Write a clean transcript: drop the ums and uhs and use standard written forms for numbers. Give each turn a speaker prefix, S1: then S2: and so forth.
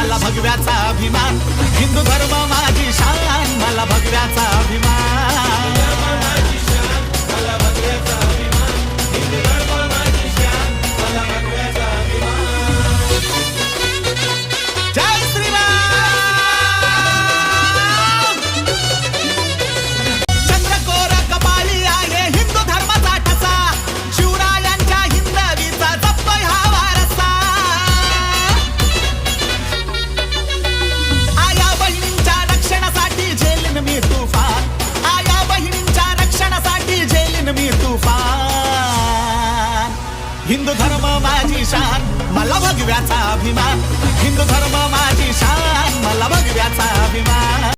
S1: मला भगव्याचा अभिमान, हिंदू धर्म माझी शान, मला भगव्याचा अभिमान। जय श्रीराम। चंद्रकोर कपाळी आहे हिंदू धर्माचा ठसा, शिवरायांच्या हिंदवीचा जपतोय हा वारसा। आया बहिणींच्या रक्षणासाठी झेलीन मी तुफान, आया बहिणींच्या रक्षणासाठी झेलीन मी तुफान। हिंदू धर्म माझी शान, मला भगव्याचा अभिमान, हिंदू धर्म माझी शान, मला भगव्याचा अभिमान।